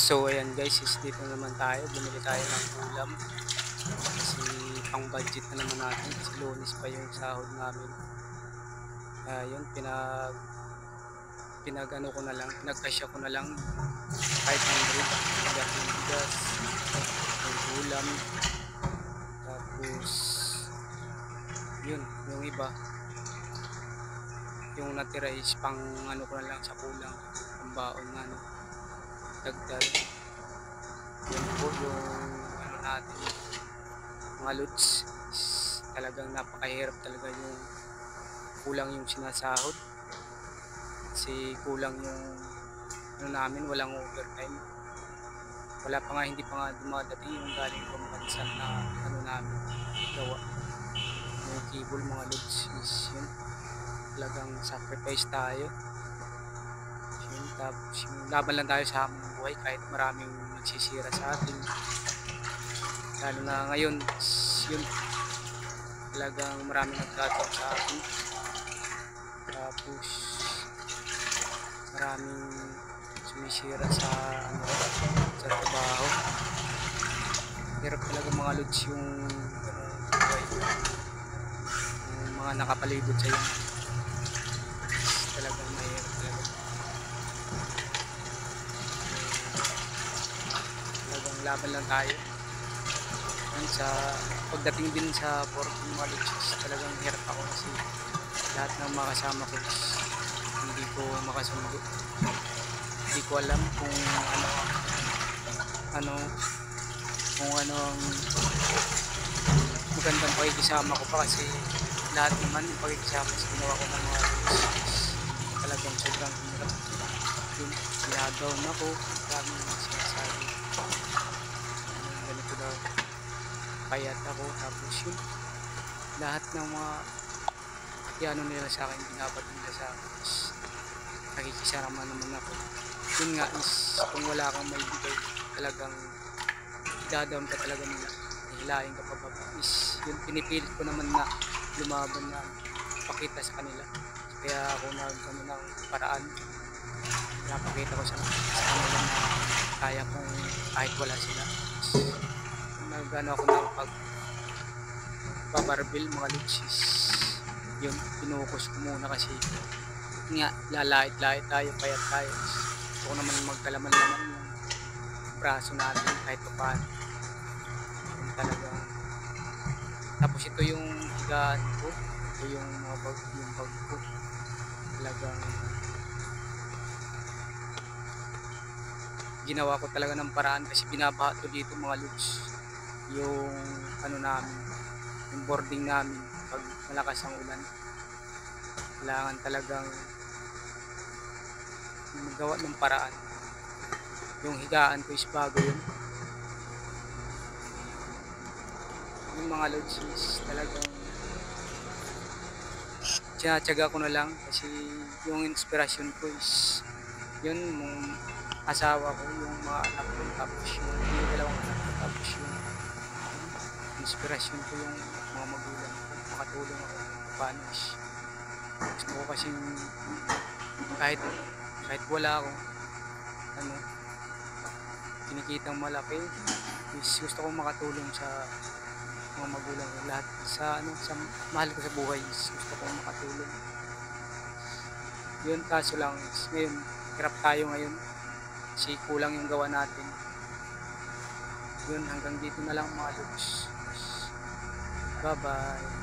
So ayan guys, is dito naman tayo, bumili tayo ng ulam kasi pang budget na naman natin kasi Lunes pa yung sahod namin. Yun, pinag ano ko na lang, pinagkasya ko na lang 500 bigat ng bigas, yung ulam, tapos yun, yung iba, yung natira is pang ano ko na lang sa kulang, pang baon na ano, dagdag. Yun po yung ano natin, mga lods, talagang napakahirap talaga yung kulang yung sinasahod kasi kulang yung ano namin, walang overtime, wala pa nga, hindi pa nga dumadating yung galing pambansa na ano namin gawa, yung cable mga lods. Is yun, talagang sacrifice tayo yun, tapos yung laban lang tayo sa hamon ng buhay kahit maraming nagsisira sa atin, lalo na ngayon. Yun, talagang maraming nagtatanong sa akin, tapos maraming sumisira sa ano, sa trabaho. Hirap talaga mga lods yung ganung buhay, yung mga nakapalibot sa iyo, talagang mahirap talaga. Talagang laban lang tayo. Yan, sa pagdating din sa working mga lods, talagang hirap ako kasi lahat ng mga kasama ko hindi ko makasundo. Hindi ko alam kung ano kung ano ang magandang pakikisama ko pa, kasi lahat naman yung pakikisama sa ginawa ko ng mga lods talagang sobrang hirap. Yun, sinagaw na ko, maraming sinasabi ganito daw, payat ako, tapos yun, lahat ng mga ano nila sa akin, binabat nila sa akin is nakikisama naman ako. Yun nga is kung wala kang may bigay, talagang down ka talaga nila, hihilahin ka pababa. Is yun, pinipilit ko naman na lumaban, na pakita sa kanila, kaya ako nagano ng paraan, napakita ko sa kanila na kaya kong kahit wala sila. Nagano ako ng pagbabarbil mga lods, yun, pinukus ko muna kasi nga lalait-lait tayo, payat tayo. Gusto ko naman magkalaman-laman yung braso natin kahit pa paano. Yun talaga. Tapos ito yung higaan ko, ito yung mga yung bag ko, talagang ginawa ko talaga ng paraan kasi binabaha to dito mga lods, yung ano namin, yung boarding namin pag malakas ang ulan. Kailangan talagang magawa ng paraan. Yung higaan ko is bago yun. Yung mga lods is talagang tiyatsaga ko na lang kasi yung inspirasyon ko is yun, yung asawa ko, yung mga anak ko, tapos yung dalawang anak ko, tapos yung inspirasyon ko yung mga magulang ko, makatulong ako paano. Gusto ko kasi kahit wala akong ano, kinikitang malaki, is gusto ko makatulong sa mga magulang ko, lahat sa ano, sa mahal ko sa buhay is gusto ko makatulong. Yun, kaso lang ngayon hirap tayo ngayon kasi kulang yung gawa natin. Yun, hanggang dito na lang mga lods. Bye bye.